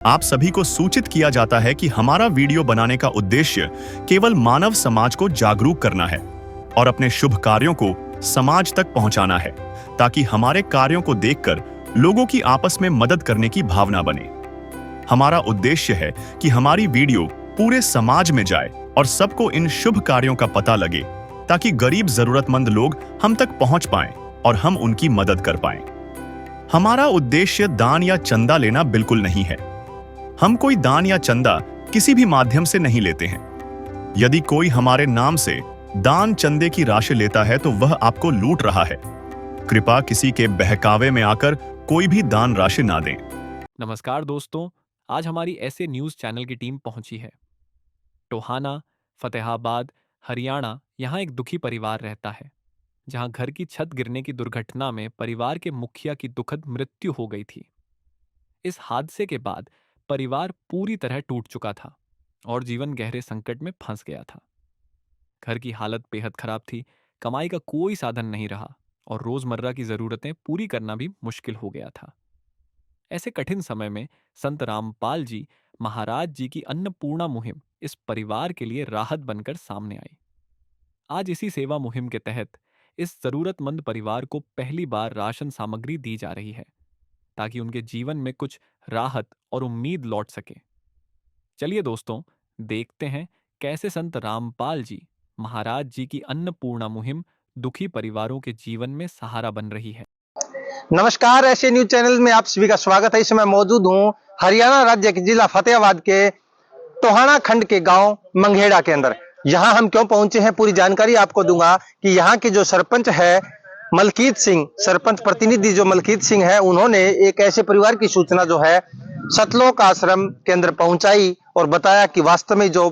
आप सभी को सूचित किया जाता है कि हमारा वीडियो बनाने का उद्देश्य केवल मानव समाज को जागरूक करना है और अपने शुभ कार्यों को समाज तक पहुंचाना है, ताकि हमारे कार्यों को देखकर लोगों की आपस में मदद करने की भावना बने। हमारा उद्देश्य है कि हमारी वीडियो पूरे समाज में जाए और सबको इन शुभ कार्यों का पता लगे, ताकि गरीब जरूरतमंद लोग हम तक पहुंच पाएं और हम उनकी मदद कर पाएं। हमारा उद्देश्य दान या चंदा लेना बिल्कुल नहीं है। हम कोई दान या चंदा किसी भी माध्यम से नहीं लेते हैं। यदि कोई हमारे नाम से दान चंदे की राशि लेता है तो वह आपको लूट रहा है। कृपया किसी के बहकावे में आकर कोई भी दान राशि ना दें। नमस्कार दोस्तों, आज हमारी ऐसे न्यूज़ चैनल की टीम पहुंची है। टोहाना, फतेहाबाद, हरियाणा, यहाँ एक दुखी परिवार रहता है, जहां घर की छत गिरने की दुर्घटना में परिवार के मुखिया की दुखद मृत्यु हो गई थी। इस हादसे के बाद परिवार पूरी तरह टूट चुका था और जीवन गहरे संकट में फंस गया था। घर की हालत बेहद खराब थी, कमाई का कोई साधन नहीं रहा और रोजमर्रा की जरूरतें पूरी करना भी मुश्किल हो गया था। ऐसे कठिन समय में संत रामपाल जी महाराज जी की अन्नपूर्णा मुहिम इस परिवार के लिए राहत बनकर सामने आई। आज इसी सेवा मुहिम के तहत इस जरूरतमंद परिवार को पहली बार राशन सामग्री दी जा रही है, ताकि उनके जीवन में कुछ राहत और उम्मीद लौट सके। चलिए दोस्तों, देखते हैं कैसे संत रामपाल जी महाराज जी की अन्नपूर्णा मुहिम दुखी परिवारों के जीवन में सहारा बन रही है। नमस्कार, ऐसे न्यूज चैनल में आप सभी का स्वागत है। इस समय मौजूद हूं हरियाणा राज्य के जिला फतेहाबाद के टोहाना खंड के गांव मंगेड़ा के अंदर। यहां हम क्यों पहुंचे हैं, पूरी जानकारी आपको दूंगा कि यहां के जो सरपंच है मलकीत सिंह, सरपंच प्रतिनिधि जो मलकीत सिंह है, उन्होंने एक ऐसे परिवार की सूचना जो है सतलोक आश्रम के अंदर पहुंचाई और बताया कि वास्तव में जो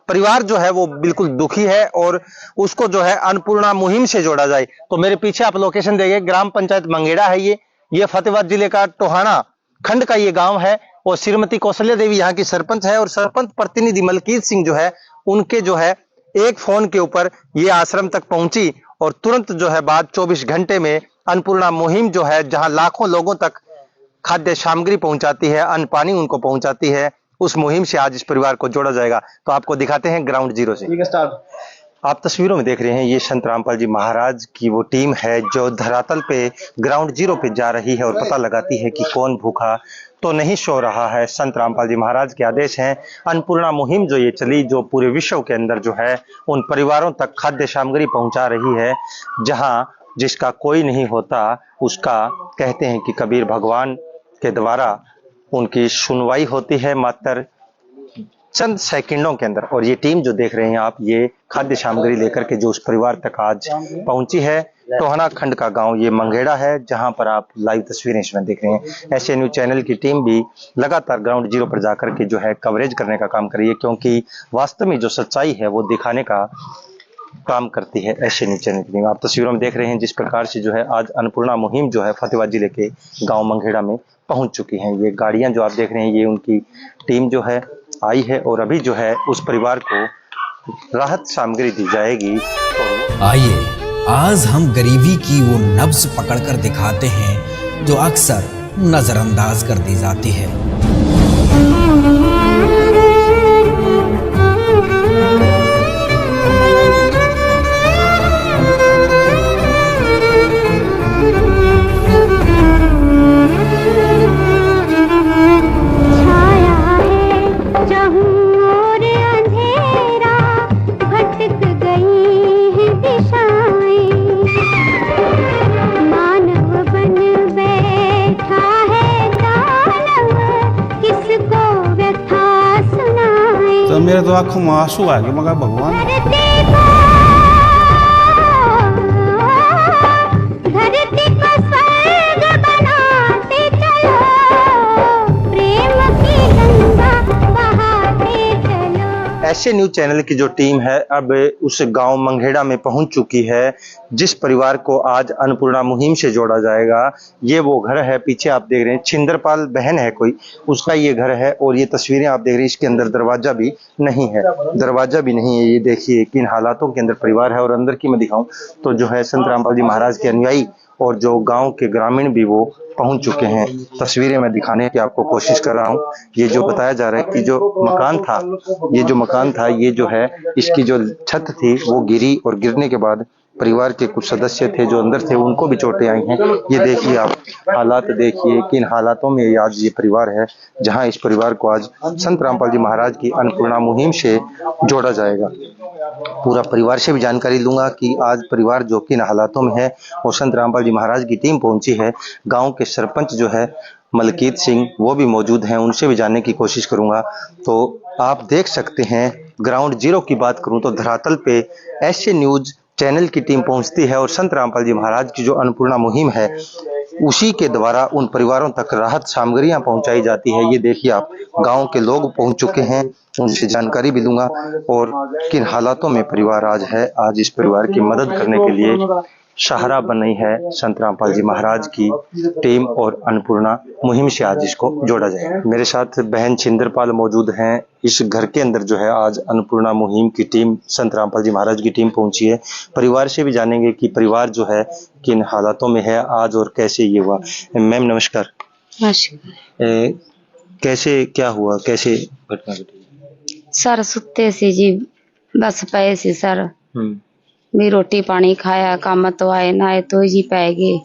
परिवार जो है वो बिल्कुल दुखी है और उसको जो है अन्नपूर्णा मुहिम से जोड़ा जाए। तो मेरे पीछे आप लोकेशन देंगे, ग्राम पंचायत मंगेड़ा है ये फतेहाबाद जिले का टोहाना खंड का ये गांव है और श्रीमती कौशल्या देवी यहाँ की सरपंच है और सरपंच प्रतिनिधि मलकीत सिंह जो है उनके जो है एक फोन के ऊपर ये आश्रम तक पहुंची और तुरंत जो है बाद 24 घंटे में अन्नपूर्णा मुहिम जो है, जहां लाखों लोगों तक खाद्य सामग्री पहुंचाती है, अन्न पानी उनको पहुंचाती है, उस मुहिम से आज इस परिवार को जोड़ा जाएगा। तो आपको दिखाते हैं ग्राउंड जीरो से। आप तस्वीरों में देख रहे हैं ये संत रामपाल जी महाराज की वो टीम है जो धरातल पे ग्राउंड जीरो पे जा रही है और पता लगाती है कि कौन भूखा तो नहीं सो रहा है। संत रामपाल जी महाराज के आदेश हैं। अन्नपूर्णा मुहिम जो ये चली, जो पूरे विश्व के अंदर जो है उन परिवारों तक खाद्य सामग्री पहुंचा रही है, जहां जिसका कोई नहीं होता उसका कहते हैं कि कबीर भगवान के द्वारा उनकी सुनवाई होती है मात्र चंद सेकंडों के अंदर। और ये टीम जो देख रहे हैं आप, ये खाद्य सामग्री लेकर के जो उस परिवार तक आज पहुंची है। टोहाना खंड का गांव ये मंगेड़ा है, जहां पर आप लाइव तस्वीरें इसमें देख रहे हैं। ऐसे न्यूज चैनल की टीम भी लगातार ग्राउंड जीरो पर जाकर के जो है कवरेज करने का काम कर रही है, क्योंकि वास्तव में जो सच्चाई है वो दिखाने का काम करती है ऐसे न्यूज चैनल की टीम। आप तस्वीरों में देख रहे हैं जिस प्रकार से जो है आज अन्नपूर्णा मुहिम जो है फतेहाबाद जिले के गाँव मंगेड़ा में पहुंच चुकी है। ये गाड़ियां जो आप देख रहे हैं ये उनकी टीम जो है आई है और अभी जो है उस परिवार को राहत सामग्री दी जाएगी। आइए आज हम गरीबी की वो नब्ज पकड़कर दिखाते हैं जो अक्सर नजरअंदाज कर दी जाती है। तो मेरे तो आंखों में आंसू आ गए। मगर भगवान ऐसे न्यूज चैनल की जो टीम है अब उस गांव मंगेड़ा में पहुंच चुकी है, जिस परिवार को आज अन्नपूर्णा मुहिम से जोड़ा जाएगा। ये वो घर है, पीछे आप देख रहे हैं छिंदरपाल बहन है कोई, उसका ये घर है और ये तस्वीरें आप देख रहे हैं इसके अंदर दरवाजा भी नहीं है, ये देखिए किन हालातों के अंदर परिवार है। और अंदर की मैं दिखाऊं तो जो है संत रामपाल जी महाराज के अनुयायी और जो गांव के ग्रामीण भी वो पहुंच चुके हैं। तस्वीरें मैं दिखाने की आपको कोशिश कर रहा हूं। ये जो बताया जा रहा है कि जो मकान था ये जो है इसकी जो छत थी वो गिरी और गिरने के बाद परिवार के कुछ सदस्य थे जो अंदर थे, उनको भी चोटें आई हैं। ये देखिए आप हालात देखिए, किन हालातों में आज ये परिवार है, जहां इस परिवार को आज संत रामपाल जी महाराज की अन्नपूर्णा मुहिम से जोड़ा जाएगा। पूरा परिवार से भी जानकारी लूंगा कि आज परिवार जो किन हालातों में है और संत रामपाल जी महाराज की टीम पहुंची है। गांव के सरपंच जो है मलकीत सिंह वो भी मौजूद हैं, उनसे भी जानने की कोशिश करूंगा। तो आप देख सकते हैं ग्राउंड जीरो की बात करूं तो धरातल पे एसए न्यूज चैनल की टीम पहुंचती है और संत रामपाल जी महाराज की जो अन्नपूर्णा मुहिम है उसी के द्वारा उन परिवारों तक राहत सामग्रियां पहुंचाई जाती है। ये देखिए आप गांव के लोग पहुंच चुके हैं, उनसे जानकारी भी लूंगा और किन हालातों में परिवार आज है। आज इस परिवार की मदद करने के लिए सहारा बनी है संत रामपाल जी महाराज की टीम और अन्नपूर्णा मुहिम से आज इसको जोड़ा जाएगा। मेरे साथ बहन छिंदरपाल मौजूद हैं। इस घर के अंदर जो है आज अन्नपूर्णा मुहिम की टीम, संत रामपाल जी महाराज की टीम पहुंची है। परिवार से भी जानेंगे कि परिवार जो है किन हालातों में है आज और कैसे ये हुआ। मैम नमस्कार। कैसे क्या हुआ, कैसे घटना घटी? सर सुते सी जी, बस पे सी सर भी रोटी पानी खाया, काम तो आए ना आए तो जी पै गए।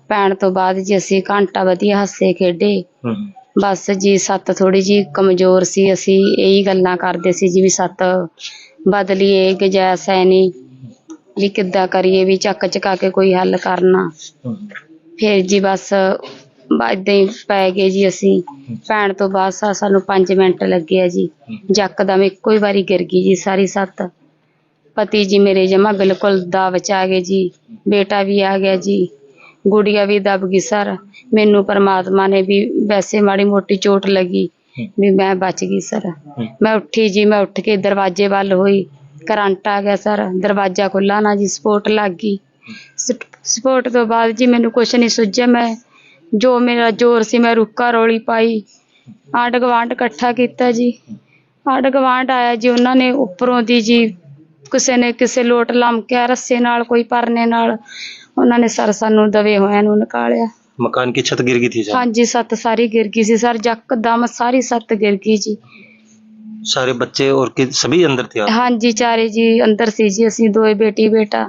पैण तो बाद जी असी घंटा वधिया हसे खेडे। बस जी सत्त थोड़ी जी कमजोर सी, असी यही गल्लां करदे सी जी भी सत्त बदलीए गुंजाइश है नहीं भी किद्दां करिए भी चक चका के कोई हल करना। फिर जी बस इदां ही पै गए जी असी। पैण तो बाद सानू 5 मिनट लगे जी, यकदम इक्को ही वारी गिर गई जी सारी सत्त। पति जी मेरे जमा बिल्कुल दाव च आ गए जी, बेटा भी आ गया जी, गुड़िया भी दब गई सर। मैनू परमात्मा ने भी वैसे माड़ी मोटी चोट लगी भी मैं बच गई सर। मैं उठी जी, मैं उठ के दरवाजे वाल हुई, करंट आ गया सर, दरवाजा खुला ना जी, स्पोर्ट लग गई। स्पोर्ट तो बाद जी मैनू कुछ नहीं सुझिया, मैं जो मेरा जोर से मैं रुका रौली पाई, आंढ गवांढ इकट्ठा किया जी। आंढ गवांढ आया जी, उन्होंने उपरों दी जी किसी ने किसी लोट लमकिया रस्से नाल, कोई परने नाल, उन्होंने सर सानू दबे होया नू निकालिया। मकान की छत गिर गई थी? हाँ जी, सत्त सारी गिर गई सी सर, यकदम सारी सत्त गिर गई जी। सारे बच्चे और सभी अंदर थे आप? हाँ जी, चारे जी अंदर सी जी, असी दोए बेटी बेटा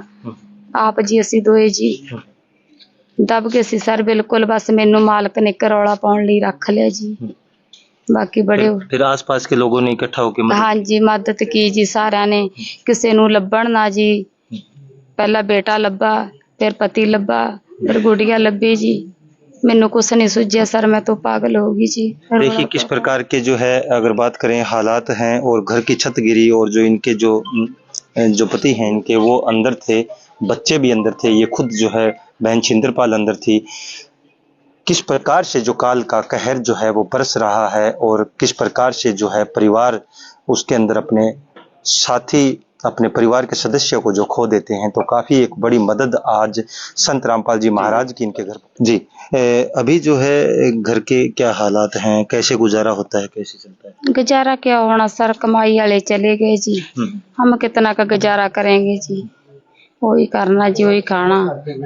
आप जी, असी दोए जी दब गए सी सर बिल्कुल। बस मैनू मालक ने करौला पाउण लई रख लिया जी। बाकी बड़े फिर आसपास के लोगों ने इकट्ठा होकर हाँ जी मदद की जी सारिਆਂ ने, किसी नू लभण ना जी। पहला बेटा लभा, फिर पति लभा, फिर गुड़िया लभी जी। मैनू कुछ नहीं सूझिया सर, मैं तो पागल हो गई जी। देखिए किस प्रकार के जो है अगर बात करें हालात हैं और घर की छत गिरी और जो इनके जो पति हैं इनके वो अंदर थे, बच्चे भी अंदर थे, ये खुद जो है बहन छिंदरपाल अंदर थी। किस प्रकार से जो काल का कहर जो है वो बरस रहा है और किस प्रकार से जो है परिवार उसके अंदर अपने साथी, अपने परिवार के सदस्यों को जो खो देते हैं, तो काफी एक बड़ी मदद आज संत रामपाल जी महाराज की इनके घर जी। अभी जो है घर के क्या हालात हैं, कैसे गुजारा होता है, कैसे चलता है? गुजारा क्या होना सर, कमाई वाले चले गए जी, हम कितना का गुजारा करेंगे जी। वही करना जी, वही खाना,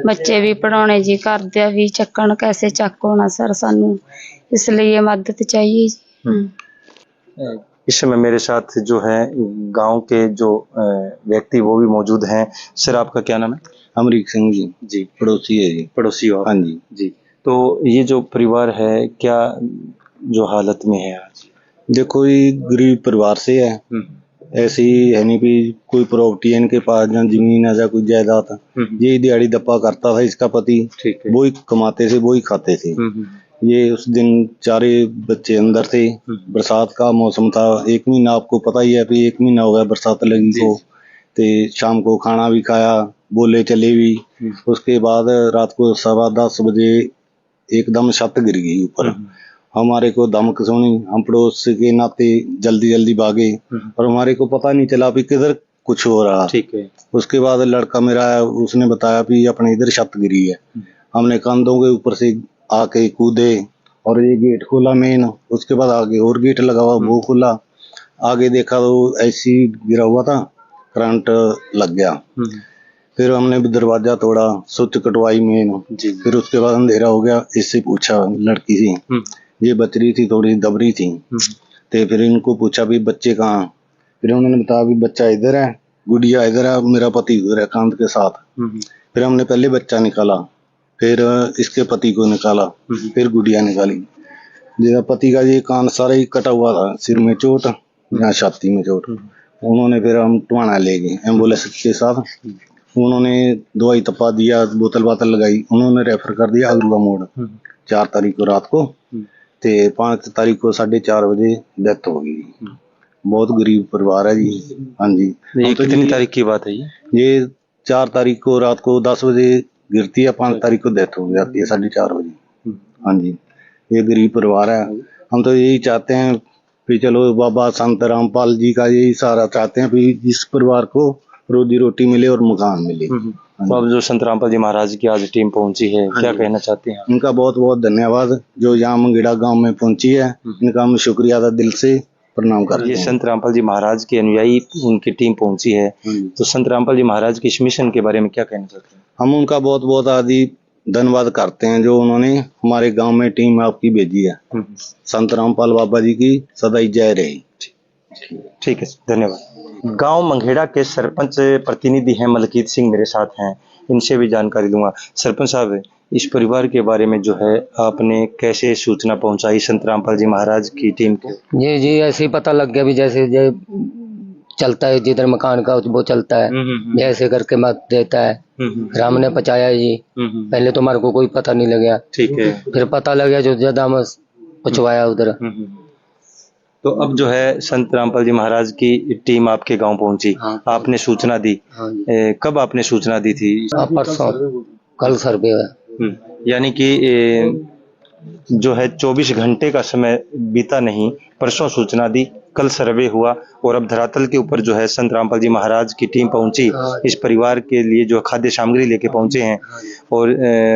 बच्चे भी पढ़ाने जी, घर दे भी चक्कन, कैसे चक होना सर सानू, इसलिए मदद चाहिए जी। इस समय मेरे साथ जो है गांव के जो व्यक्ति वो भी मौजूद हैं। सर आपका क्या नाम है? अमरीक सिंह जी। जी पड़ोसी है जी। पड़ोसी हो? हाँ जी। जी, तो ये जो परिवार है क्या जो हालत में है आज? देखो ये गरीब परिवार से है, ऐसी है नहीं भी कोई प्रॉपर्टी है इनके पास, या जमीन है या कोई जायदाद। ये दिहाड़ी दप्पा करता था इसका पति, वो ही कमाते थे, वो ही खाते थे। ये उस दिन 4 बच्चे अंदर थे, बरसात का मौसम था, 1 महीना आपको पता ही है, 1 महीना हो गया बरसात लगी को। ते शाम को खाना भी खाया, बोले चले भी। उसके बाद रात को 10:15 बजे एकदम छत गिर गई ऊपर। हमारे को धमक सुनी, हम पड़ोस के नाते जल्दी जल्दी भागे, और हमारे को पता नहीं चला भी किधर कुछ हो रहा। ठीक है। उसके बाद लड़का मेरा है, उसने बताया भी अपने इधर छत गिरी है। हमने कंधों के ऊपर से आके कूदे और ये गेट खोला मेन, उसके बाद आगे और गेट लगा हुआ वो खोला, आगे देखा तो ऐसी गिरा हुआ था, करंट लग गया। फिर हमने भी दरवाजा तोड़ा, स्विच कटवाई मेन। फिर उसके बाद अंधेरा हो गया। इससे पूछा लड़की से, ये बच रही थी, थोड़ी दबरी थी। तो फिर इनको पूछा भी बच्चे कहाँ? फिर उन्होंने बताया भी बच्चा इधर है, गुड़िया इधर है, मेरा पति उधर है कांध के साथ। फिर हमने पहले बच्चा निकाला, फिर इसके पति को निकाला, फिर गुड़िया निकाली। जिसका पति का ये कान सारा ही कटा हुआ था, सिर में चोट, यहाँ छाती में चोट। उन्होंने फिर हम टवाना ले गए एम्बुलेंस के साथ। उन्होंने दवाई तपा दिया, बोतल बातल लगाई। उन्होंने रेफर कर दिया अगरुआ मोड़। 4 तारीख को रात को, ते 5 तारीख को 4:30 बजे डेथ हो गई। बहुत गरीब परिवार है जी। हाँ जी। ये कितनी तारीख की बात है? ये 4 तारीख को रात को 10 बजे गिरती है, 5 तारीख को डेथ हो जाती है 4:30 बजे। हाँ जी, ये गरीब परिवार है। हम तो यही चाहते हैं कि चलो बाबा संत रामपाल जी का यही सहारा चाहते हैं कि इस परिवार को रोजी रोटी मिले और मकान मिले। तो अब जो संत रामपाल जी महाराज की आज टीम पहुंची है, क्या कहना चाहते हैं? इनका बहुत बहुत धन्यवाद, जो यहाँ मंगेड़ा गांव में पहुंची है। इनका हम शुक्रिया अदा दिल से प्रणाम करते हैं। ये संत रामपाल जी महाराज के अनुयायी उनकी टीम पहुंची है, तो संत रामपाल जी महाराज के इस मिशन के बारे में क्या कहना चाहते हैं? हम उनका बहुत बहुत आदि धन्यवाद करते हैं, जो उन्होंने हमारे गांव में टीम आपकी भेजी है। संत रामपाल बाबा जी की सदैव जय रहे। ठीक है, धन्यवाद। गांव मंगेड़ा के सरपंच प्रतिनिधि हैं मलकीत सिंह, मेरे साथ हैं, इनसे भी जानकारी लूंगा। सरपंच साहब, इस परिवार के बारे में जो है आपने कैसे सूचना पहुंचाई संत रामपाल जी महाराज की टीम को? जी ऐसे ही पता लग गया भी जैसे चलता है, जिधर मकान का वो चलता है, जैसे करके मत देता है। फिर हमने पहुंचाया जी। पहले तो हमारे को कोई पता नहीं लगा। ठीक है। फिर पता लग गया जो ज्यादा हम पहुंचवाया उधर। तो अब जो है संत रामपाल जी महाराज की टीम आपके गांव पहुंची। हाँ। आपने सूचना दी। हाँ। कब आपने सूचना दी थी? परसों, कल सर्वे हुआ। यानी कि जो है 24 घंटे का समय बीता नहीं, परसों सूचना दी, कल सर्वे हुआ और अब धरातल के ऊपर जो है संत रामपाल जी महाराज की टीम पहुंची। इस परिवार के लिए जो खाद्य सामग्री लेके पहुंचे हैं। और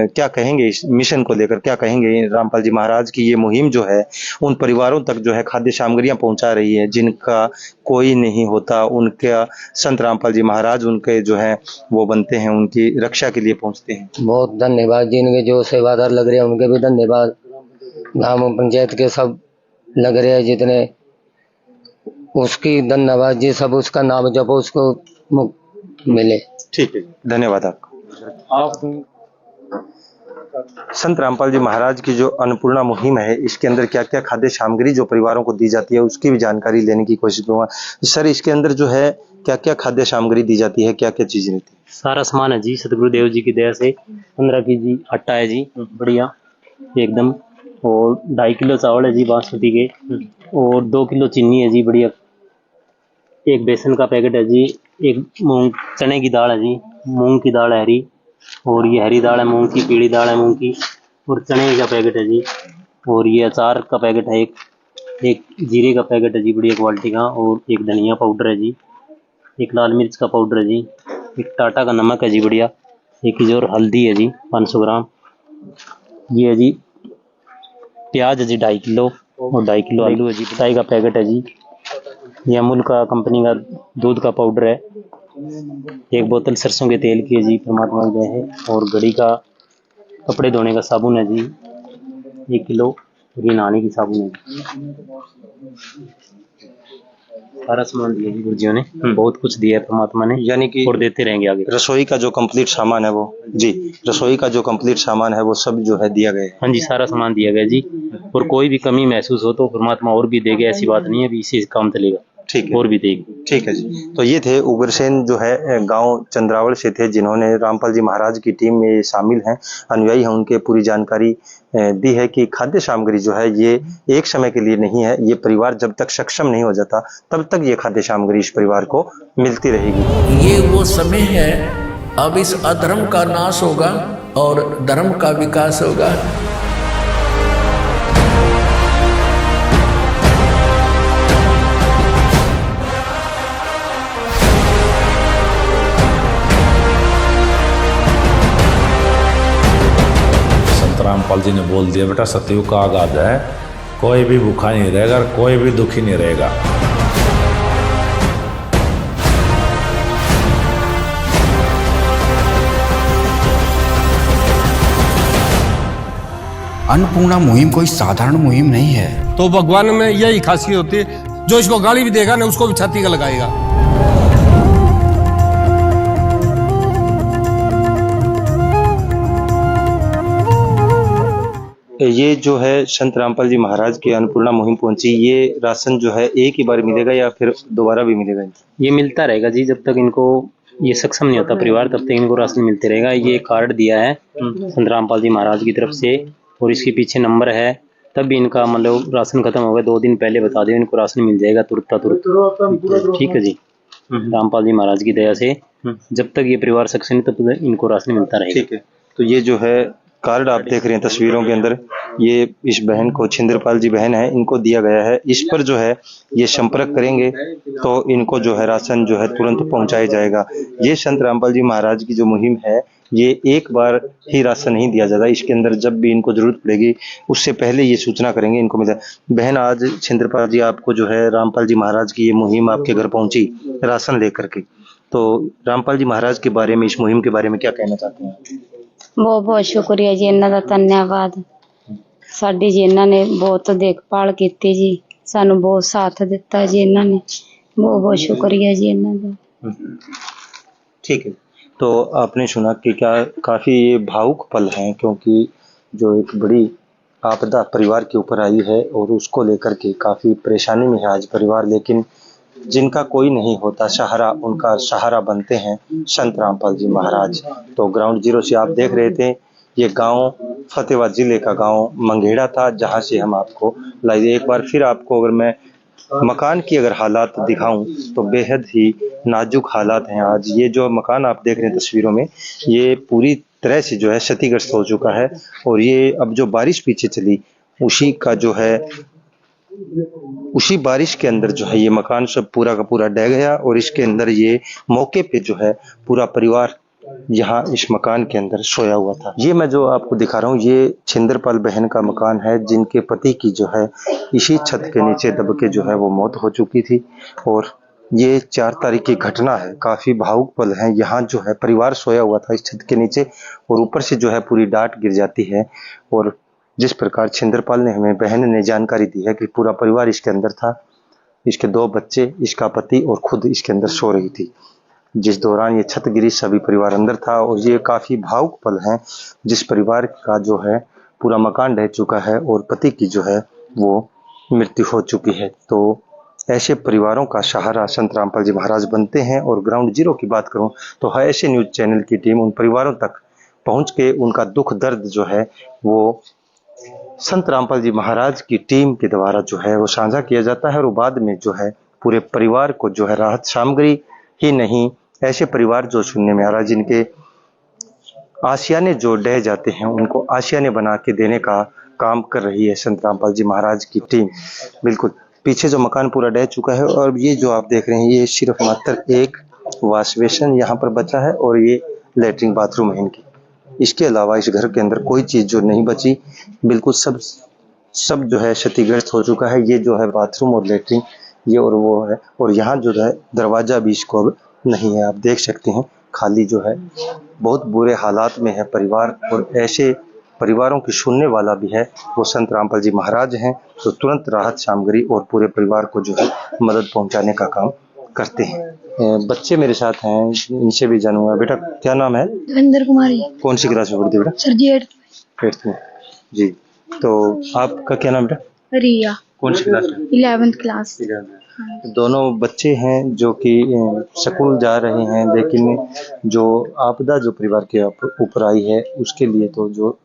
क्या कहेंगे इस मिशन को लेकर, क्या कहेंगे? रामपाल जी महाराज की ये मुहिम जो है उन परिवारों तक जो है खाद्य सामग्रियां पहुंचा रही है जिनका कोई नहीं होता, उनका संत रामपाल जी महाराज उनके जो है वो बनते हैं, उनकी रक्षा के लिए पहुंचते हैं। बहुत धन्यवाद जिनके जो सेवादार लग रहे हैं, उनके भी धन्यवाद। ग्राम पंचायत के सब लग रहे हैं जितने, उसकी धन्यवाद जी। सब उसका नाम जब उसको मिले। ठीक है, धन्यवाद आपको। संत रामपाल जी महाराज की जो अन्नपूर्णा मुहिम है, इसके अंदर क्या क्या खाद्य सामग्री जो परिवारों को दी जाती है उसकी भी जानकारी लेने की कोशिश करूंगा। सर, इसके अंदर जो है क्या क्या खाद्य सामग्री दी जाती है, क्या क्या चीज रहती है? सारा सामान है जी, सतगुरुदेव जी की दया से। 15 केजी आटा है जी, बढ़िया एकदम। और 2.5 किलो चावल है जी बासमती के। और 2 किलो चीनी है जी, बढ़िया। 1 बेसन का पैकेट है जी। 1 मूंग चने की दाल है जी, मूंग की दाल है हरी। और ये हरी दाल है मूंग की, पीली दाल है मूंग की। और चने का पैकेट है जी। और ये अचार का पैकेट है, एक जीरे का पैकेट है जी, बढ़िया क्वालिटी का। और 1 धनिया पाउडर है जी। 1 लाल मिर्च का पाउडर है जी। 1 टाटा का नमक है जी, बढ़िया। 1 किलो हल्दी है जी 500 ग्राम। ये है जी प्याज है जी 2.5 किलो। और 2.5 किलो आलू है जी। चाय का पैकेट है जी। ये अमूल का कंपनी का दूध का पाउडर है। 1 बोतल सरसों के तेल की है जी, परमात्मा की दया है। और घड़ी का कपड़े धोने का साबुन है जी 1 किलो। और ये नहाने की साबुन है जी। सारा सामान दिया जी गुरुजियों ने, बहुत कुछ दिया है परमात्मा ने, यानी कि और देते रहेंगे आगे। रसोई का जो कंप्लीट सामान है वो जी, रसोई का जो कंप्लीट सामान है वो सब जो है दिया गया है। हाँ जी, सारा सामान दिया गया जी। और कोई भी कमी महसूस हो तो परमात्मा और भी देगा, ऐसी बात नहीं है, अभी इसी काम चलेगा। ठीक है, और भी देगी। ठीक है जी। तो ये थे उग्रसेन जो है गांव चंद्रावल से थे, जिन्होंने रामपाल जी महाराज की टीम में शामिल हैं, अनुयायी हैं, उनके पूरी जानकारी दी है कि खाद्य सामग्री जो है ये एक समय के लिए नहीं है, ये परिवार जब तक सक्षम नहीं हो जाता तब तक ये खाद्य सामग्री इस परिवार को मिलती रहेगी। ये वो समय है, अब इस अधर्म का नाश होगा और धर्म का विकास होगा। रामपाल जी ने बोल दिया, बेटा सतयुग का आगाज है, कोई भी भूखा नहीं रहेगा, कोई भी दुखी नहीं रहेगा। अन्नपूर्णा मुहिम कोई साधारण मुहिम नहीं है। तो भगवान में यही खासियत होती है, जो इसको गाली भी देगा ना उसको भी छाती का लगाएगा। ये जो है संत रामपाल जी महाराज की अन्नपूर्णा मुहिम पहुंची, ये राशन जो है एक ही बार मिलेगा या फिर दोबारा भी मिलेगा? ये मिलता रहेगा जी, जब तक इनको ये सक्षम नहीं होता परिवार तब तक इनको राशन मिलते रहेगा। ये कार्ड दिया है संत रामपाल जी महाराज की तरफ से और इसके पीछे नंबर है, तब भी इनका मतलब राशन खत्म हो गया 2 दिन पहले बता दो, इनको राशन मिल जाएगा तुरंत। ठीक है जी, रामपाल जी महाराज की दया से जब तक ये परिवार सक्षम नहीं तब तक इनको राशन मिलता रहेगा। ठीक है, तो ये जो है कार्ड आप देख रहे हैं तस्वीरों के अंदर, ये इस बहन को, छिंद्रपाल जी बहन है, इनको दिया गया है। इस पर जो है ये संपर्क करेंगे तो इनको जो है राशन जो है तुरंत पहुंचाया जाएगा। ये संत रामपाल जी महाराज की जो मुहिम है, ये एक बार ही राशन नहीं दिया जाता, इसके अंदर जब भी इनको जरूरत पड़ेगी उससे पहले ये सूचना करेंगे, इनको मिल जाए। बहन, आज छिंद्रपाल जी आपको जो है रामपाल जी महाराज की ये मुहिम आपके घर पहुंची राशन लेकर के, तो रामपाल जी महाराज के बारे में, इस मुहिम के बारे में क्या कहना चाहते हैं? ਬਹੁਤ ਬਹੁਤ ਸ਼ੁਕਰੀਆ ਜੀ ਇਹਨਾਂ ਦਾ, ਧੰਨਵਾਦ। ਸਾਡੀ ਜੀ ਇਹਨਾਂ ਨੇ ਬਹੁਤ ਦੇਖਭਾਲ ਕੀਤੀ ਜੀ, ਸਾਨੂੰ ਬਹੁਤ ਸਾਥ ਦਿੱਤਾ ਜੀ ਇਹਨਾਂ ਨੇ, ਬਹੁਤ ਬਹੁਤ ਸ਼ੁਕਰੀਆ ਜੀ ਇਹਨਾਂ ਦਾ। ठीक है, तो आपने सुना कि क्या काफ़ी ये भावुक पल हैं, क्योंकि जो एक बड़ी आपदा परिवार के ऊपर आई है और उसको लेकर के काफ़ी परेशानी में है आज परिवार, लेकिन जिनका कोई नहीं होता सहारा, उनका सहारा बनते हैं संत रामपाल जी महाराज। तो ग्राउंड जीरो से आप देख रहे थे, ये गांव फतेहाबाद जिले का गांव मंगेड़ा था, जहां से हम आपको लाए। एक बार फिर आपको अगर मैं मकान की अगर हालात दिखाऊं तो बेहद ही नाजुक हालात हैं। आज ये जो मकान आप देख रहे हैं तस्वीरों में, ये पूरी तरह से जो है क्षतिग्रस्त हो चुका है, और ये अब जो बारिश पीछे चली उसी का जो है, उसी बारिश के अंदर जो है ये मकान सब पूरा का पूरा ढह गया, और इसके अंदर ये मौके पे जो है पूरा परिवार यहाँ इस मकान के अंदर सोया हुआ था। ये मैं जो आपको दिखा रहा हूँ, ये छिंदरपाल बहन का मकान है, जिनके पति की जो है इसी छत के नीचे दब के जो है वो मौत हो चुकी थी, और ये 4 तारीख की घटना है। काफी भावुक पल है। यहाँ जो है परिवार सोया हुआ था इस छत के नीचे, और ऊपर से जो है पूरी डांट गिर जाती है, और जिस प्रकार छिंदरपाल ने हमें, बहन ने जानकारी दी है कि पूरा परिवार इसके अंदर था, इसके 2 बच्चे, इसका पति और खुद इसके अंदर सो रही थी। जिस दौरान ये छत गिरी सभी परिवार अंदर था, और ये काफी भावुक पल हैं। जिस परिवार का जो है पूरा मकान ढह चुका है और पति की जो है वो मृत्यु हो चुकी है। तो ऐसे परिवारों का सहारा संत रामपाल जी महाराज बनते हैं। और ग्राउंड जीरो की बात करूं तो है ऐसे न्यूज चैनल की टीम उन परिवारों तक पहुंच के उनका दुख दर्द जो है वो संत रामपाल जी महाराज की टीम के द्वारा जो है वो साझा किया जाता है, और बाद में जो है पूरे परिवार को जो है राहत सामग्री ही नहीं, ऐसे परिवार जो सुनने में आ रहा है जिनके आशियाने जो ढह जाते हैं उनको आशियाने बना के देने का काम कर रही है संत रामपाल जी महाराज की टीम। बिल्कुल पीछे जो मकान पूरा ढह चुका है, और ये जो आप देख रहे हैं ये सिर्फ मात्र एक वॉश बेसिन यहाँ पर बचा है, और ये लेटरिन बाथरूम है इनकी। इसके अलावा इस घर के अंदर कोई चीज जो नहीं बची, बिल्कुल सब जो है क्षतिग्रस्त हो चुका है। ये जो है बाथरूम और लेटरिन, ये और वो है, और यहाँ जो है दरवाजा भी इसको अब नहीं है। आप देख सकते हैं खाली जो है, बहुत बुरे हालात में है परिवार, और ऐसे परिवारों की सुनने वाला भी है वो संत रामपाल जी महाराज हैं, तो तुरंत राहत सामग्री और पूरे परिवार को जो है मदद पहुंचाने का काम करते हैं। बच्चे मेरे साथ हैं, इनसे भी जानूंगा। बेटा क्या नाम है? देवेंद्र कुमारी। कौन सी क्लास में पढ़ती है बेटा? सर जी 8th में। जी, तो आपका क्या नाम बेटा? रिया। कौन सी क्लास में? 11th class. दोनों बच्चे हैं जो कि स्कूल जा रहे हैं, लेकिन जो आपदा जो परिवार के ऊपर आई है उसके लिए तो जो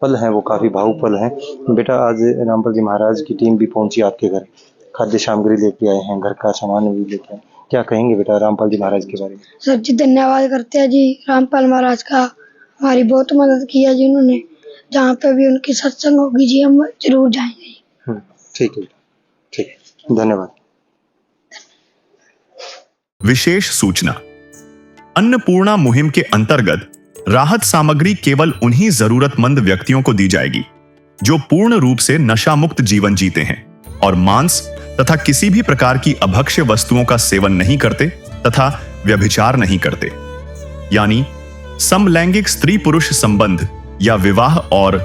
पल हैं वो काफी भावुक पल हैं। बेटा आज रामपाल जी महाराज की टीम भी पहुंची आपके घर, खाद्य सामग्री लेके आए हैं, घर का सामान भी लेके आए, क्या कहेंगे बेटा रामपाल जी महाराज के बारे में? सर जी धन्यवाद करते हैं जी रामपाल महाराज का, हमारी बहुत मदद की है जी उन्होंने। जहाँ पे भी उनकी सत्संग होगी जी हम जरूर जाएंगे। ठीक है, ठीक है, धन्यवाद। विशेष सूचना, अन्नपूर्णा मुहिम के अंतर्गत राहत सामग्री केवल उन्हीं जरूरतमंद व्यक्तियों को दी जाएगी जो पूर्ण रूप से नशा मुक्त जीवन जीते हैं और मांस तथा किसी भी प्रकार की अभक्ष्य वस्तुओं का सेवन नहीं करते तथा व्यभिचार नहीं करते, यानी समलैंगिक स्त्री पुरुष संबंध या विवाह और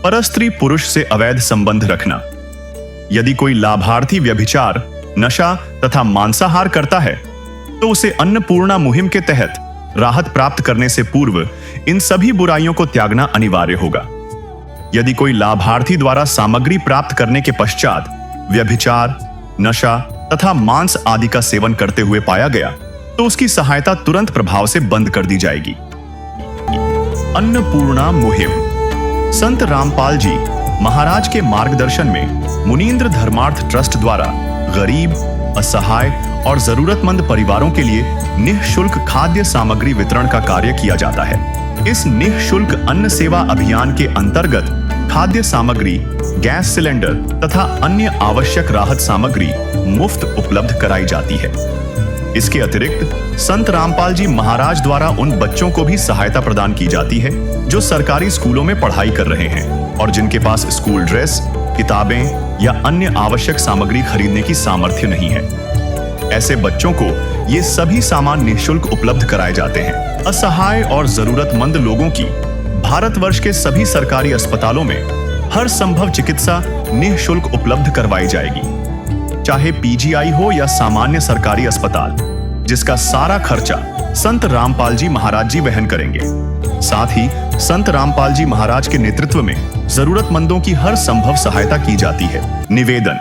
परस्त्री पुरुष से अवैध संबंध रखना। यदि कोई लाभार्थी व्यभिचार, नशा तथा मांसाहार करता है तो उसे अन्नपूर्णा मुहिम के तहत राहत प्राप्त करने से पूर्व इन सभी बुराइयों को त्यागना अनिवार्य होगा। यदि कोई लाभार्थी द्वारा सामग्री प्राप्त करने के पश्चात व्यभिचार, नशा तथा मांस आदि का सेवन करते हुए पाया गया तो उसकी सहायता तुरंत प्रभाव से बंद कर दी जाएगी। अन्नपूर्णा मुहिम। संत रामपाल जी महाराज के मार्गदर्शन में मुनींद्र धर्मार्थ ट्रस्ट द्वारा गरीब, असहाय और जरूरतमंद परिवारों के लिए निःशुल्क खाद्य सामग्री वितरण का कार्य किया जाता है। इस निःशुल्क अन्न सेवा अभियान के अंतर्गत खाद्य सामग्री, गैस सिलेंडर तथा अन्य आवश्यक राहत सामग्री मुफ्त उपलब्ध कराई जाती है। इसके अतिरिक्त संत रामपाल जी महाराज द्वारा उन बच्चों को भी सहायता प्रदान की जाती है जो सरकारी स्कूलों में पढ़ाई कर रहे हैं और जिनके पास स्कूल ड्रेस, किताबें या अन्य आवश्यक सामग्री खरीदने की सामर्थ्य नहीं है। ऐसे बच्चों को ये सभी सामान निःशुल्क उपलब्ध कराए जाते हैं। असहाय और जरूरतमंद लोगों की भारतवर्ष के सभी सरकारी अस्पतालों में हर संभव चिकित्सा निःशुल्क उपलब्ध करवाई जाएगी, चाहे पीजीआई हो या सामान्य सरकारी अस्पताल, जिसका सारा खर्चा संत रामपाल जी महाराज जी वहन करेंगे। साथ ही संत रामपाल जी महाराज के नेतृत्व में जरूरतमंदों की हर संभव सहायता की जाती है। निवेदन।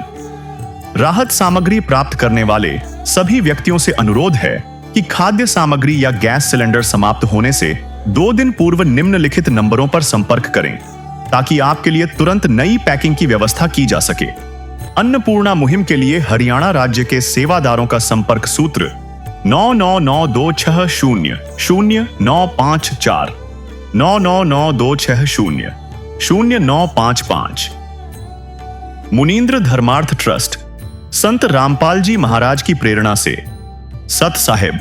राहत सामग्री प्राप्त करने वाले सभी व्यक्तियों से अनुरोध है कि खाद्य सामग्री या गैस सिलेंडर समाप्त होने से 2 दिन पूर्व निम्नलिखित नंबरों पर संपर्क करें ताकि आपके लिए तुरंत नई पैकिंग की व्यवस्था की जा सके। अन्नपूर्णा मुहिम के लिए हरियाणा राज्य के सेवादारों का संपर्क सूत्र 9992600954 9992600955। मुनींद्र धर्मार्थ ट्रस्ट संत रामपाल जी महाराज की प्रेरणा से सत साहिब